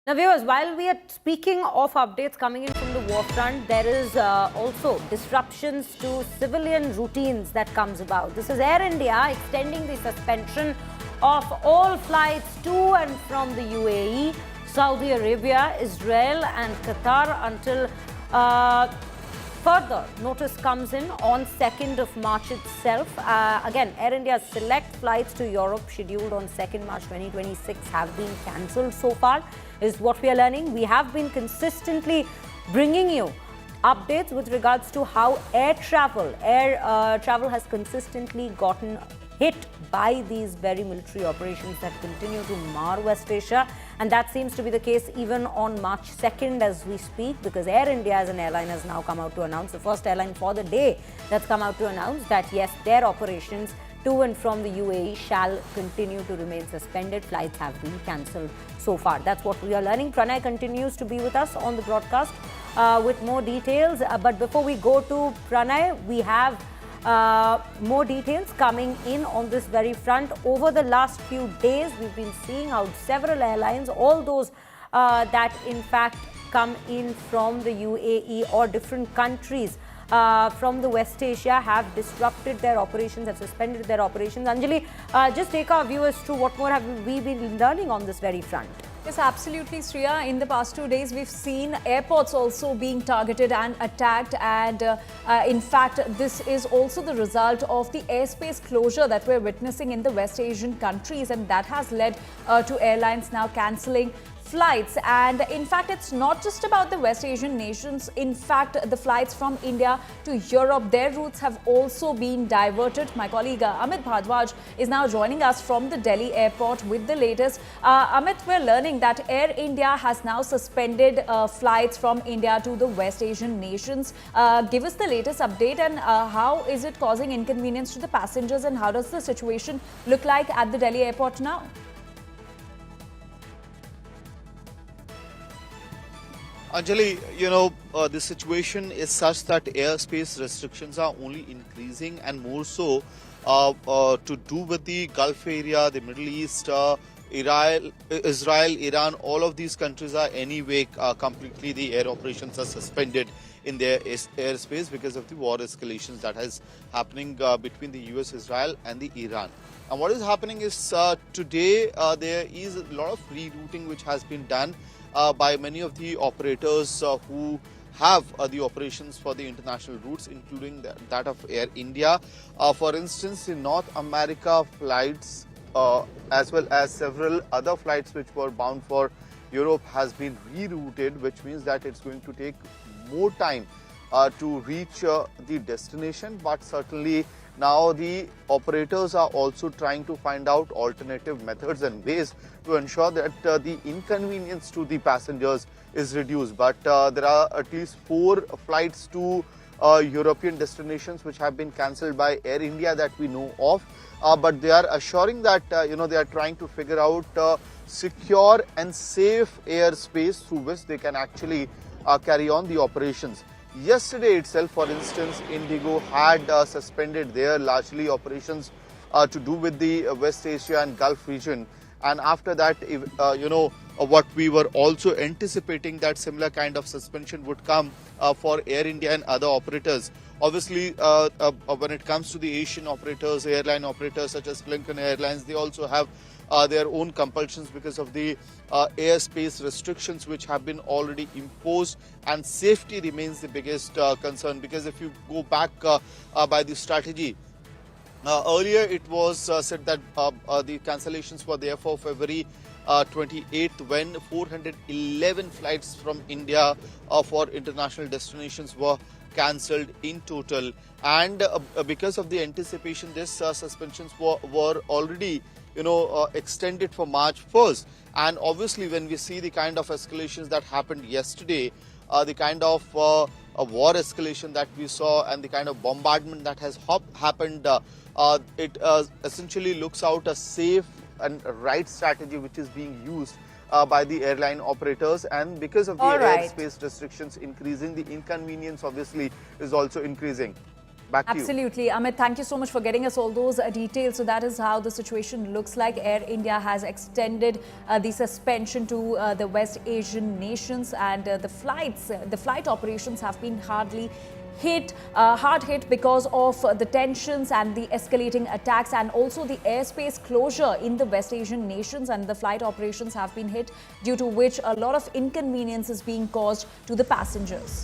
Now, viewers, while we are speaking of updates coming in from the war front, there is also disruptions to civilian routines that comes about. This is Air India extending the suspension of all flights to and from the UAE, Saudi Arabia, Israel and Qatar until further notice comes in on 2nd of March itself. Again, Air India's select flights to Europe scheduled on 2nd March 2026 have been cancelled so far, is what we are learning. We have been consistently bringing you updates with regards to how air travel has consistently gotten hit by these very military operations that continue to mar West Asia. And that seems to be the case even on March 2nd as we speak, because Air India as an airline has now come out to announce, the first airline for the day that's come out to announce that yes, their operations to and from the UAE shall continue to remain suspended. Flights have been cancelled so far. That's what we are learning. Pranay continues to be with us on the broadcast with more details. But before we go to Pranay, we have more details coming in on this very front. Over the last few days, we've been seeing how several airlines, all those that in fact come in from the UAE or different countries from the West Asia, have disrupted their operations, have suspended their operations. Anjali, just take our viewers through what more have we been learning on this very front. Yes, absolutely, Sriya. In the past 2 days, we've seen airports also being targeted and attacked. And in fact, this is also the result of the airspace closure that we're witnessing in the West Asian countries. And that has led to airlines now cancelling flights. And in fact, it's not just about the West Asian nations. In fact, the flights from India to Europe, their routes have also been diverted. My colleague Amit Bhardwaj is now joining us from the Delhi airport with the latest. Amit, we're learning that Air India has now suspended flights from India to the West Asian nations. Give us the latest update, and how is it causing inconvenience to the passengers, and how does the situation look like at the Delhi airport now? Anjali, the situation is such that airspace restrictions are only increasing, and more so to do with the Gulf area, the Middle East, Israel, Iran. All of these countries are anyway completely, the air operations are suspended in their airspace because of the war escalations that is happening between the US, Israel and the Iran. And what is happening is today there is a lot of rerouting which has been done by many of the operators who have the operations for the international routes, including that of Air India. For instance, the North America flights as well as several other flights which were bound for Europe has been rerouted, which means that it's going to take more time to reach the destination. But certainly now the operators are also trying to find out alternative methods and ways to ensure that the inconvenience to the passengers is reduced. But there are at least 4 flights to European destinations which have been cancelled by Air India that we know of. But they are assuring that they are trying to figure out secure and safe airspace through which they can actually carry on the operations. Yesterday itself, for instance, IndiGo had suspended their largely operations to do with the West Asia and Gulf region. And after that, what we were also anticipating, that similar kind of suspension would come for Air India and other operators. Obviously, when it comes to the Asian operators, airline operators such as Lincoln Airlines, they also have their own compulsions because of the airspace restrictions which have been already imposed, and safety remains the biggest concern. Because if you go back by the strategy, earlier it was said that the cancellations were there for February 28th, when 411 flights from India for international destinations were cancelled in total. And because of the anticipation, these suspensions were already extended for March 1st. And obviously, when we see the kind of escalations that happened yesterday, the kind of war escalation that we saw and the kind of bombardment that has happened, it essentially looks out a safe and right strategy which is being used by the airline operators. And because of the airspace restrictions increasing, the inconvenience obviously is also increasing. Back to you. Absolutely. Amit, thank you so much for getting us all those details. So that is how the situation looks like. Air India has extended the suspension to the West Asian nations, and the flight operations have been hard hit because of the tensions and the escalating attacks, and also the airspace closure in the West Asian nations, and the flight operations have been hit, due to which a lot of inconvenience is being caused to the passengers.